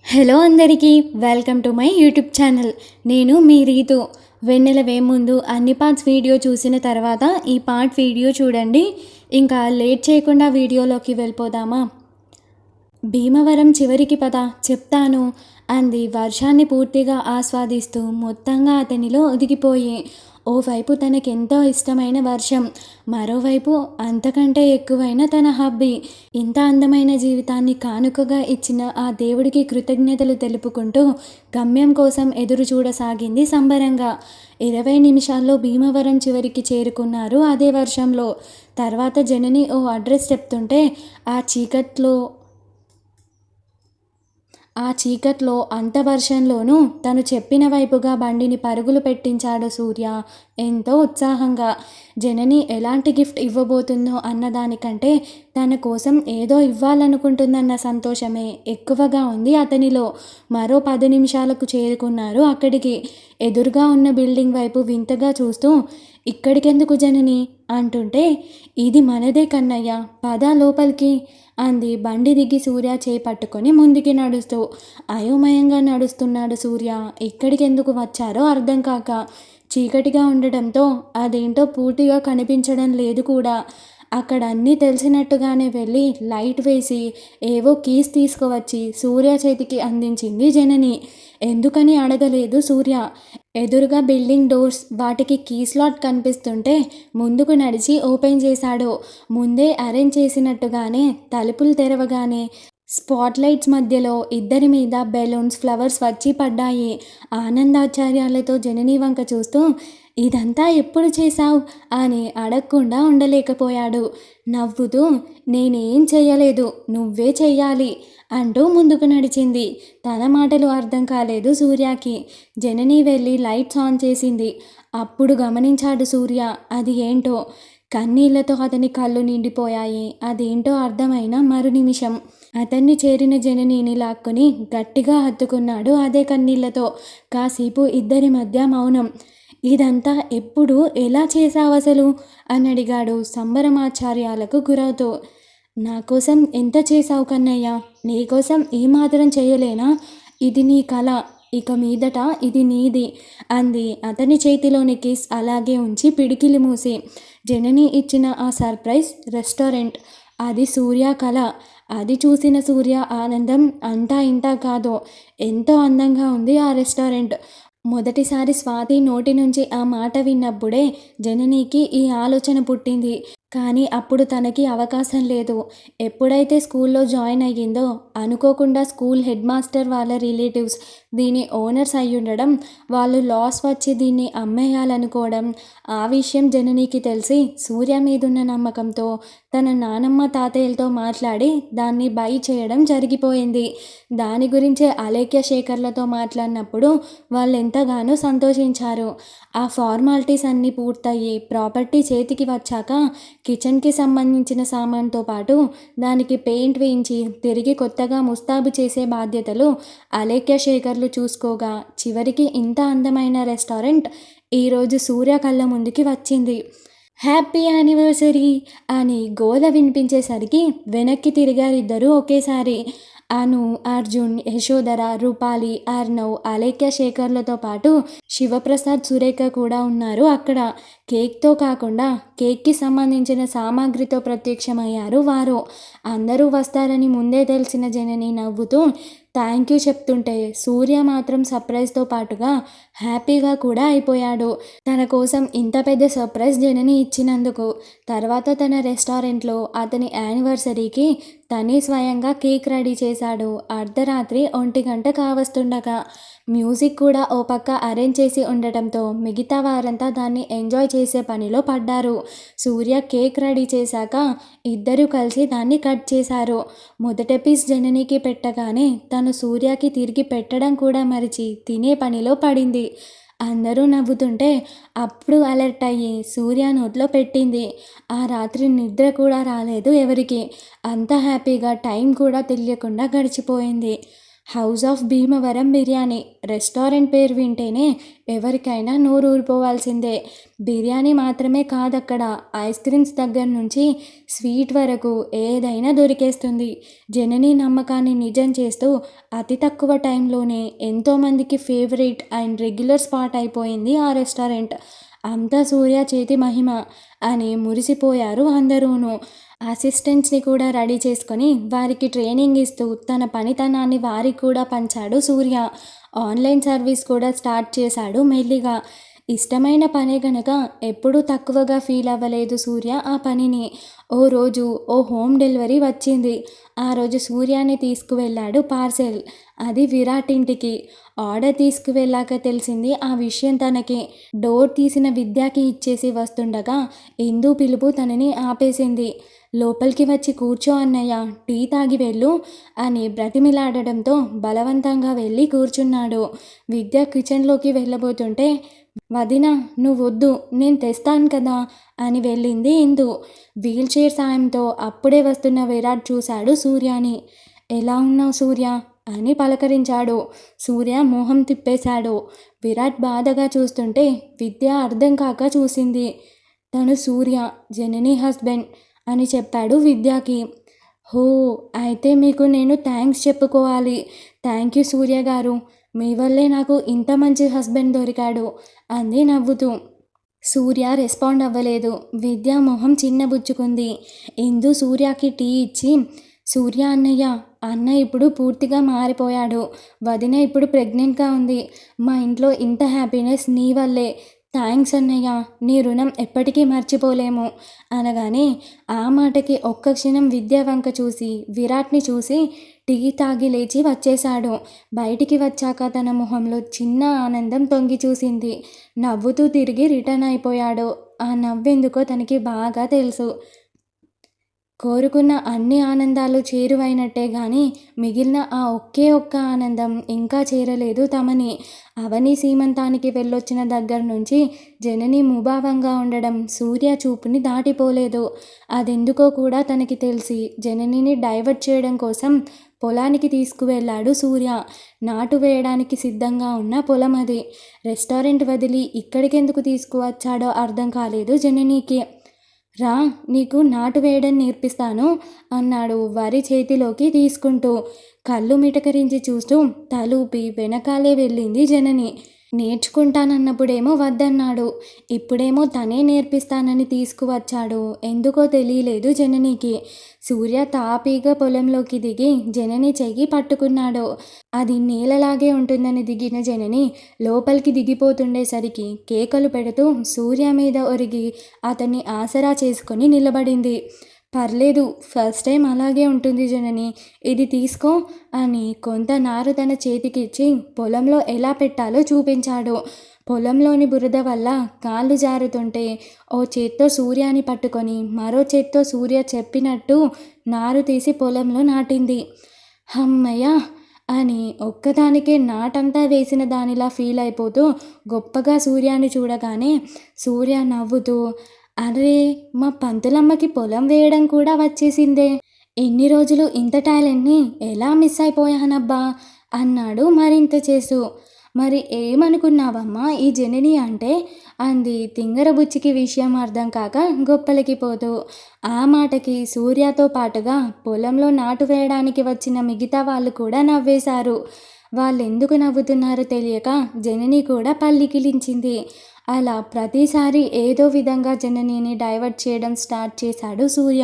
Hello అందరికీ welcome to my YouTube channel. నేను మీ రీతు. వెన్నెల వేముందు అన్ని పార్ట్స్ వీడియో చూసిన తర్వాత ఈ పార్ట్ వీడియో చూడండి. ఇంకా లేట్ చేయకుండా వీడియోలోకి వెళ్ళిపోదామా? భీమవరం చివరికి పద చెప్తాను అంది వర్షాన్ని పూర్తిగా ఆస్వాదిస్తూ మొత్తంగా అతనిలో ఒదిగిపోయి. ఓవైపు తనకెంతో ఇష్టమైన వర్షం, మరోవైపు అంతకంటే ఎక్కువైన తన హబ్బీ. ఇంత అందమైన జీవితాన్ని కానుకగా ఇచ్చిన ఆ దేవుడికి కృతజ్ఞతలు తెలుపుకుంటూ గమ్యం కోసం ఎదురు చూడసాగింది సంబరంగా. 20 నిమిషాల్లో భీమవరం చివరికి చేరుకున్నారు అదే వర్షంలో. తర్వాత జనని ఓ అడ్రస్ చెప్తుంటే ఆ చీకట్లో అంత వర్షంలోనూ తను చెప్పిన వైపుగా బండిని పరుగులు పెట్టించాడు సూర్య ఎంతో ఉత్సాహంగా. జనని ఎలాంటి గిఫ్ట్ ఇవ్వబోతుందో అన్నదానికంటే తన కోసం ఏదో ఇవ్వాలనుకుంటుందన్న సంతోషమే ఎక్కువగా ఉంది అతనిలో. మరో 10 నిమిషాలకు చేరుకున్నారు అక్కడికి. ఎదురుగా ఉన్న బిల్డింగ్ వైపు వింతగా చూస్తూ, ఇక్కడికెందుకు జనని అంటుంటే, ఇది మనదే కన్నయ్య, పద లోపలికి అంది బండి దిగి సూర్య చేయి పట్టుకొని ముందుకి నడుస్తూ. అయోమయంగా నడుస్తున్నాడు సూర్య. ఇక్కడికెందుకు వచ్చారో అర్థం కాక. చీకటిగా ఉండడంతో అదేంటో పూర్తిగా కనిపించడం లేదు కూడా. అక్కడ అన్నీ తెలిసినట్టుగానే వెళ్ళి లైట్ వేసి ఏవో కీస్ తీసుకువచ్చి సూర్య చేతికి అందించింది జనని. ఎందుకని అడగలేదు సూర్య. ఎదురుగా బిల్డింగ్ డోర్స్, వాటికి కీ స్లాట్ కనిపిస్తుంటే ముందుకు నడిచి ఓపెన్ చేశాడు. ముందే అరేంజ్ చేసినట్టుగానే తలుపులు తెరవగానే స్పాట్ లైట్స్ మధ్యలో ఇద్దరి మీద బెలూన్స్, ఫ్లవర్స్ వచ్చి పడ్డాయి. ఆనందాశ్చర్యాలతో జనని వంక చూస్తూ, ఇదంతా ఎప్పుడు చేశావు అని అడగకుండా ఉండలేకపోయాడు. నవ్వుతూ, నేనేం చెయ్యలేదు, నువ్వే చెయ్యాలి అంటూ ముందుకు నడిచింది. తన మాటలు అర్థం కాలేదు సూర్యకి. జనని వెళ్ళి లైట్స్ ఆన్ చేసింది. అప్పుడు గమనించాడు సూర్య అది ఏంటో. కన్నీళ్లతో అతని కళ్ళు నిండిపోయాయి. అదేంటో అర్థమైన మరు నిమిషం అతన్ని చేరిన జననిని లాక్కుని గట్టిగా హత్తుకున్నాడు అదే కన్నీళ్లతో. కాసేపు ఇద్దరి మధ్య మౌనం. ఇదంతా ఎప్పుడు, ఎలా చేశావసలు అని అడిగాడు సంబరమాచార్యాలకు గురవుతూ. నా కోసం ఎంత చేశావు కన్నయ్య, నీకోసం ఈ మాత్రం చేయలేనా? ఇది నీ కళ, ఇక మీదట ఇది నీది అంది అతని చేతిలోని కిస్ అలాగే ఉంచి పిడికిలి మూసి. జనని ఇచ్చిన ఆ సర్ప్రైజ్ రెస్టారెంట్, అది సూర్య కళ. అది చూసిన సూర్య ఆనందం అంతా ఇంతా కాదు. ఎంతో అందంగా ఉంది ఆ రెస్టారెంట్. మొదటిసారి స్వాతి నోటి నుంచి ఆ మాట విన్నప్పుడే జననికి ఈ ఆలోచన పుట్టింది. కానీ అప్పుడు తనకి అవకాశం లేదు. ఎప్పుడైతే స్కూల్లో జాయిన్ అయ్యిందో అనుకోకుండా స్కూల్ హెడ్ మాస్టర్ వాళ్ళ రిలేటివ్స్ దీని ఓనర్స్ అయ్యుండడం, వాళ్ళు లాస్ వచ్చి దీన్ని అమ్మేయాలనుకోవడం, ఆ విషయం జననికి తెలిసి సూర్య మీదున్న నమ్మకంతో తన నానమ్మ తాతయ్యలతో మాట్లాడి దాన్ని బై చేయడం జరిగిపోయింది. దాని గురించే అలేఖ్య శేఖర్లతో మాట్లాడినప్పుడు వాళ్ళు ఎంతగానో సంతోషించారు. ఆ ఫార్మాలిటీస్ అన్నీ పూర్తయి ప్రాపర్టీ చేతికి వచ్చాక కిచెన్కి సంబంధించిన సామాన్తో పాటు దానికి పెయింట్ వేయించి తిరిగి కొత్తగా ముస్తాబు చేసే బాధ్యతలు అలేఖ్య శేఖర్లు చూసుకోగా చివరికి ఇంత అందమైన రెస్టారెంట్ ఈరోజు సూర్య కళ్ళ ముందుకి వచ్చింది. హ్యాపీ యానివర్సరీ అని గోల వినిపించేసరికి వెనక్కి తిరిగారిద్దరూ ఒకేసారి. అను, అర్జున్, యశోధర, రూపాలి, అర్ణవ్, అలేఖ్య శేఖర్లతో పాటు శివప్రసాద్, సురేఖ కూడా ఉన్నారు అక్కడ. కేక్తో కాకుండా కేక్కి సంబంధించిన సామాగ్రితో ప్రత్యక్షమయ్యారు వారు. అందరూ వస్తారని ముందే తెలిసిన జనని నవ్వుతూ థ్యాంక్ యూ చెప్తుంటే సూర్య మాత్రం సర్ప్రైజ్తో పాటుగా హ్యాపీగా కూడా అయిపోయాడు. తన కోసం ఇంత పెద్ద సర్ప్రైజ్ జనని ఇచ్చినందుకు. తర్వాత తన రెస్టారెంట్లో అతని యానివర్సరీకి తనే స్వయంగా కేక్ రెడీ చేశాడు. అర్ధరాత్రి 1 గంట కావస్తుండగా. మ్యూజిక్ కూడా ఓ పక్క అరేంజ్ చేసి ఉండటంతో మిగతా వారంతా దాన్ని ఎంజాయ్ చేసే పనిలో పడ్డారు. సూర్య కేక్ రెడీ చేశాక ఇద్దరూ కలిసి దాన్ని కట్ చేశారు. మొదటి పీస్ జననికి పెట్టగానే తను సూర్యకి తిరిగి పెట్టడం కూడా మరిచి తినే పనిలో పడింది. అందరూ నవ్వుతుంటే అప్పుడు అలర్ట్ అయ్యి సూర్య నోట్లో పెట్టింది. ఆ రాత్రి నిద్ర కూడా రాలేదు ఎవరికి. అంత హ్యాపీగా టైం కూడా తెలియకుండా గడిచిపోయింది. House of Bhimavaram biryani restaurant పేరు వింటేనే ఎవరికైనా నోరు ఊరిపోవాల్సిందే. బిర్యానీ మాత్రమే కాదక్కడ, ఐస్ క్రీమ్స్ దగ్గర నుంచి స్వీట్ వరకు ఏదైనా దొరికేస్తుంది. జనని నమ్మకాన్ని నిజం చేస్తూ అతి తక్కువ టైంలోనే ఎంతోమందికి ఫేవరెట్ అండ్ రెగ్యులర్ స్పాట్ అయిపోయింది ఆ రెస్టారెంట్. అంతా సూర్య చేతి మహిమ అని మురిసిపోయారు అందరూను. అసిస్టెంట్స్ని కూడా రెడీ చేసుకొని వారికి ట్రైనింగ్ ఇస్తూ తన పనితనాన్ని వారికి కూడా పంచాడు సూర్య. ఆన్లైన్ సర్వీస్ కూడా స్టార్ట్ చేశాడు మెల్లిగా. ఇష్టమైన పనే గనక ఎప్పుడూ తక్కువగా ఫీల్ అవ్వలేదు సూర్య ఆ పనిని. ఓ రోజు ఓ హోమ్ డెలివరీ వచ్చింది. ఆ రోజు సూర్యాని తీసుకువెళ్ళాడు పార్సెల్. అది విరాట్ ఇంటికి. ఆర్డర్ తీసుకువెళ్ళాక తెలిసింది ఆ విషయం తనకి. డోర్ తీసిన విద్యకి ఇచ్చేసి వస్తుండగా ఇందు పిలుపు తనని ఆపేసింది. లోపలికి వచ్చి కూర్చో అన్నయ్య, టీ తాగి వెళ్ళు అని బ్రతిమిలాడడంతో బలవంతంగా వెళ్ళి కూర్చున్నాడు. విద్య కిచెన్లోకి వెళ్ళబోతుంటే, వదినా నువ్వొద్దు, నేను తెస్తాను కదా అని వెళ్ళింది ఇందు. వీల్ చైర్ సాయంతో అప్పుడే వస్తున్న విరాట్ చూశాడు సూర్యాని. ఎలా ఉన్నావు సూర్య అని పలకరించాడు. సూర్య మొహం తిప్పేశాడు. విరాట్ బాధగా చూస్తుంటే విద్య అర్థం కాక చూసింది. తను సూర్య జనని హస్బెండ్ అని చెప్పాడు విద్యకి. హో, అయితే మీకు నేను థ్యాంక్స్ చెప్పుకోవాలి. థ్యాంక్ యూ సూర్య గారు, మీ వల్లే నాకు ఇంత మంచి హస్బెండ్ దొరికాడు అంది నవ్వుతూ. సూర్య రెస్పాండ్ అవ్వలేదు. విద్య మొహం చిన్నబుచ్చుకుంది. ఇందు సూర్యకి టీ ఇచ్చి, సూర్య అన్నయ్య, అన్న ఇప్పుడు పూర్తిగా మారిపోయాడు. వదిన ఇప్పుడు ప్రెగ్నెంట్గా ఉంది. మా ఇంట్లో ఇంత హ్యాపీనెస్ నీ వల్లే. థ్యాంక్స్ అన్నయ్య, నీ రుణం ఎప్పటికీ మర్చిపోలేము అనగానే ఆ మాటకి ఒక్క క్షణం విద్య వంక చూసి విరాట్ని చూసి టీ తాగి లేచి వచ్చేశాడు. బయటికి వచ్చాక తన మొహంలో చిన్న ఆనందం తొంగి చూసింది. నవ్వుతూ తిరిగి రిటర్న్ అయిపోయాడు. ఆ నవ్వెందుకో తనకి బాగా తెలుసు. కోరుకున్న అన్ని ఆనందాలు చేరువైనట్టే గాని మిగిలిన ఆ ఒకే ఒక్క ఆనందం ఇంకా చేరలేదు తమని. అవని సీమంతానికి వెళ్ళొచ్చిన దగ్గర నుంచి జనని ముభావంగా ఉండడం సూర్య చూపుని దాటిపోలేదు. అదెందుకో కూడా తనకి తెలిసి జననిని డైవర్ట్ చేయడం కోసం పొలానికి తీసుకువెళ్ళాడు సూర్య. నాటు వేయడానికి సిద్ధంగా ఉన్న పొలం అది. రెస్టారెంట్ వదిలి ఇక్కడికెందుకు తీసుకువచ్చాడో అర్థం కాలేదు జననికి. రా, నీకు నాటు వేయడం నేర్పిస్తాను అన్నాడు వరి చేతిలోకి తీసుకుంటూ. కళ్ళు మిటకరించి చూస్తూ తలూపి వెనకాలే వెళ్ళింది జనని. నేర్చుకుంటానన్నప్పుడేమో వద్దన్నాడు, ఇప్పుడేమో తనే నేర్పిస్తానని తీసుకువచ్చాడు. ఎందుకో తెలియలేదు జననికి. సూర్య తాపీగా పొలంలోకి దిగి జనని చెయ్యి పట్టుకున్నాడు. అది నేలలాగే ఉంటుందని దిగిన జనని లోపలికి దిగిపోతుండేసరికి కేకలు పెడుతూ సూర్య మీద ఒరిగి అతన్ని ఆసరా చేసుకొని నిలబడింది. పర్లేదు, ఫస్ట్ టైం అలాగే ఉంటుంది జనని, ఇది తీసుకో అని కొంత నారు తన చేతికిచ్చి పొలంలో ఎలా పెట్టాలో చూపించాడు. పొలంలోని బురద వల్ల కాళ్ళు జారుతుంటే ఓ చేత్తో సూర్యాని పట్టుకొని మరో చేత్తో సూర్య చెప్పినట్టు నారు తీసి పొలంలో నాటింది. హమ్మయ్య అని ఒక్కదానికే నాటంతా వేసిన దానిలా ఫీల్ అయిపోతూ గొప్పగా సూర్యాని చూడగానే సూర్య నవ్వుతూ, అరే, మా పంతులమ్మకి పొలం వేయడం కూడా వచ్చేసిందే. ఎన్ని రోజులు ఇంత టాలెంట్ని ఎలా మిస్ అయిపోయానబ్బా అన్నాడు మరింత చేస్తూ. మరి ఏమనుకున్నావమ్మా ఈ జనని అంటే అంది తింగరబుచ్చికి విషయం అర్థం కాక గొప్పలకి పోతూ. ఆ మాటకి సూర్యతో పాటుగా పొలంలో నాటు వేయడానికి వచ్చిన మిగతా వాళ్ళు కూడా నవ్వేశారు. వాళ్ళెందుకు నవ్వుతున్నారో తెలియక జనని కూడా పల్లికిలించింది. అలా ప్రతిసారి ఏదో విధంగా జననిని డైవర్ట్ చేయడం స్టార్ట్ చేశాడు సూర్య.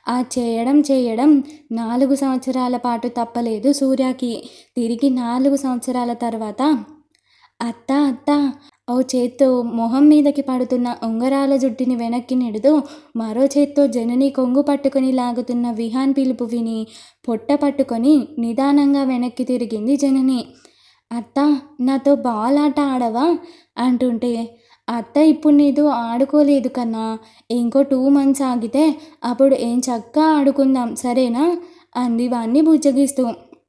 ఆ చేయడం 4 సంవత్సరాల పాటు తప్పలేదు సూర్యకి. తిరిగి 4 సంవత్సరాల తర్వాత అత్త అత్త ఓ చేత్తో మొహం మీదకి పడుతున్న ఉంగరాల జుట్టుని వెనక్కి నెడుతూ మరో చేత్తో జనని కొంగు పట్టుకొని లాగుతున్న విహాన్ పిలుపు విని పొట్ట పట్టుకొని నిదానంగా వెనక్కి తిరిగింది జనని. అత్త, నాతో బాల్ ఆట ఆడవా అంటుంటే, అత్త ఇప్పుడు నీతో ఆడుకోలేదు కన్నా, ఇంకో 2 months ఆగితే అప్పుడు ఏం చక్కా ఆడుకుందాం సరేనా అంది వాణ్ణి బుజ్జగిస్తూ.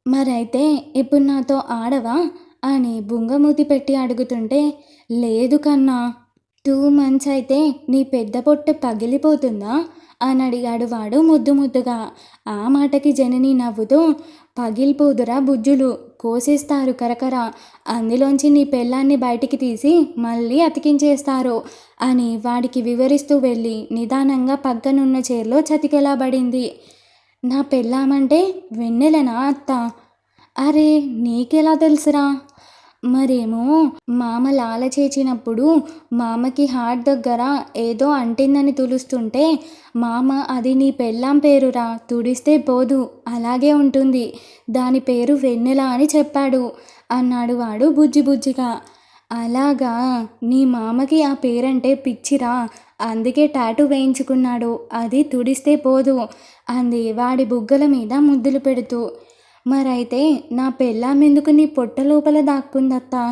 మరైతే ఇప్పుడు నాతో ఆడవా అని బుంగమూతి పెట్టి అడుగుతుంటే, లేదు కన్నా, 2 months అయితే నీ పెద్ద పొట్ట పగిలిపోతుందా అని అడిగాడు వాడు ముద్దు ముద్దుగా. ఆ మాటకి జనని నవ్వుతూ, పగిలిపోదురా బుజ్జులు, కోసేస్తారు కరకర, అందులోంచి నీ పెళ్ళాన్ని బయటికి తీసి మళ్ళీ అతికించేస్తారు అని వాడికి వివరిస్తూ వెళ్ళి నిదానంగా పక్కనున్న చైర్లో చతికిలబడింది. నా పెళ్ళామంటే వెన్నెలనా అత్త? అరే, నీకెలా తెలుసురా? మరేమో మామ లాల చేచినప్పుడు మామకి హార్ట్ దగ్గర ఏదో అంటిందని తులుస్తుంటే మామ అది నీ పెళ్ళాం పేరురా, తుడిస్తే పోదు, అలాగే ఉంటుంది, దాని పేరు వెన్నెల అని చెప్పాడు అన్నాడు వాడు బుజ్జి బుజ్జిగా. అలాగా, నీ మామకి ఆ పేరంటే పిచ్చిరా, అందుకే టాటూ వేయించుకున్నాడు, అది తుడిస్తే పోదు అంది వాడి బుగ్గల మీద ముద్దులు పెడుతూ. మరైతే నా పెళ్ళాం ఎందుకు నీ పొట్ట లోపల దాక్కుందత్తా?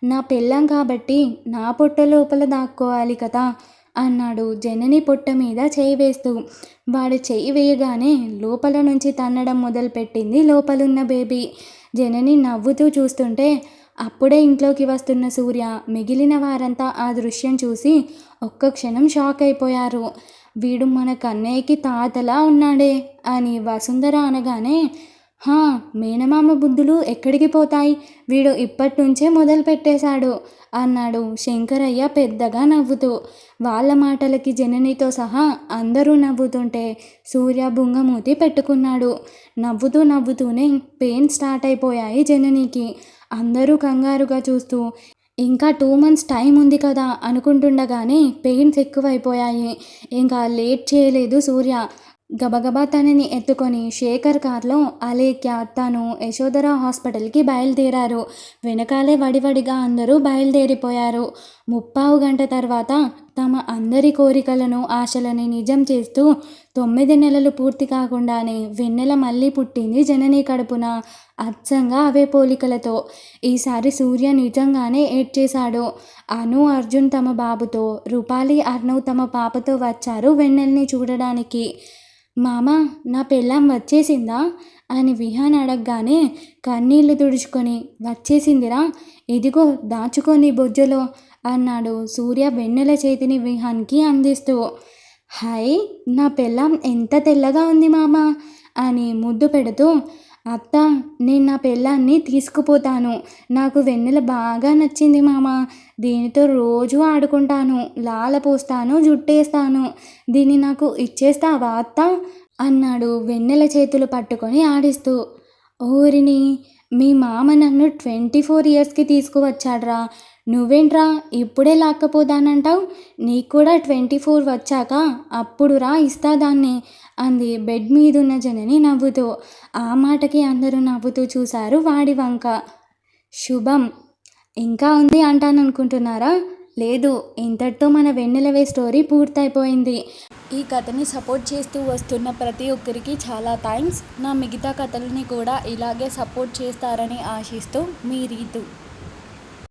నా పెళ్ళాం కాబట్టి నా పొట్ట లోపల దాక్కోవాలి కదా అన్నాడు జనని పొట్ట మీద చేయి వేస్తూ. వాడు చేయి వేయగానే లోపల నుంచి తన్నడం మొదలుపెట్టింది లోపలున్న బేబీ. జనని నవ్వుతూ చూస్తుంటే అప్పుడే ఇంట్లోకి వస్తున్న సూర్య మిగిలిన వారంతా ఆ దృశ్యం చూసి ఒక్క క్షణం షాక్ అయిపోయారు. వీడు మన కన్నయ్యకి తాతలా ఉన్నాడే అని వసుంధర అనగానే, హా, మేనమామ బుద్ధులు ఎక్కడికి పోతాయి, వీడు ఇప్పటినుంచే మొదలు పెట్టేశాడు అన్నాడు శంకరయ్య పెద్దగా నవ్వుతూ. వాళ్ళ మాటలకి జననితో సహా అందరూ నవ్వుతుంటే సూర్య బుంగమూతి పెట్టుకున్నాడు. నవ్వుతూ నవ్వుతూనే పెయిన్ స్టార్ట్ అయిపోయాయి జననికి. అందరూ కంగారుగా చూస్తూ ఇంకా 2 months టైం ఉంది కదా అనుకుంటుండగానే పెయిన్స్ ఎక్కువైపోయాయి. ఇంకా లేట్ చేయలేదు సూర్య. గబగబా తనని ఎత్తుకొని శేఖర్ కార్లో అలేఖ్య, తను యశోధర హాస్పిటల్కి బయలుదేరారు. వెనకాలే వడివడిగా అందరూ బయలుదేరిపోయారు. 3/4 గంట తర్వాత తమ అందరి కోరికలను ఆశలని నిజం చేస్తూ 9 నెలలు పూర్తి కాకుండానే వెన్నెల మళ్ళీ పుట్టింది జనని కడుపున, అచ్చంగా అవే పోలికలతో. ఈసారి సూర్య నిజంగానే ఏడ్చేశాడు. అను, అర్జున్ తమ బాబుతో, రూపాలి, అర్ణవ్ తమ పాపతో వచ్చారు వెన్నెల్ని చూడడానికి. మామ, నా పెళ్ళాం వచ్చేసిందా అని విహాన్ అడగగానే కన్నీళ్లు తుడుచుకొని, వచ్చేసిందిరా, ఇదిగో దాచుకో నీ బొజ్జలో అన్నాడు సూర్య వెన్నెల చేతిని విహాన్కి అందిస్తూ. హై, నా పెళ్ళాం ఎంత తెల్లగా ఉంది మామ అని ముద్దు పెడుతూ, అత్త, నేను నా పెళ్ళాన్ని తీసుకుపోతాను, నాకు వెన్నెల బాగా నచ్చింది మామ, దీనితో రోజు ఆడుకుంటాను, లాల పోస్తాను, జుట్టేస్తాను, దీన్ని నాకు ఇచ్చేస్తావా అత్త అన్నాడు వెన్నెల చేతులు పట్టుకొని ఆడిస్తూ. ఓరిని, మీ మామ నన్ను 24 yearsకి తీసుకువచ్చాడ్రా, నువ్వేంట్రా ఇప్పుడే లాక్కపోతానంటావు, నీకు కూడా 24 వచ్చాక అప్పుడు రా ఇస్తా దాన్ని అంది బెడ్ మీదున్న జనని నవ్వుతూ. ఆ మాటకి అందరూ నవ్వుతూ చూశారు వాడి వంక. శుభం. ఇంకా ఉంది అంటాననుకుంటున్నారా? లేదు, ఇంతటితో మన వెన్నెలవే స్టోరీ పూర్తయిపోయింది. ఈ కథని సపోర్ట్ చేస్తూ వస్తున్న ప్రతి ఒక్కరికి చాలా థ్యాంక్స్. నా మిగతా కథలని కూడా ఇలాగే సపోర్ట్ చేస్తారని ఆశిస్తూ మీ రీతు.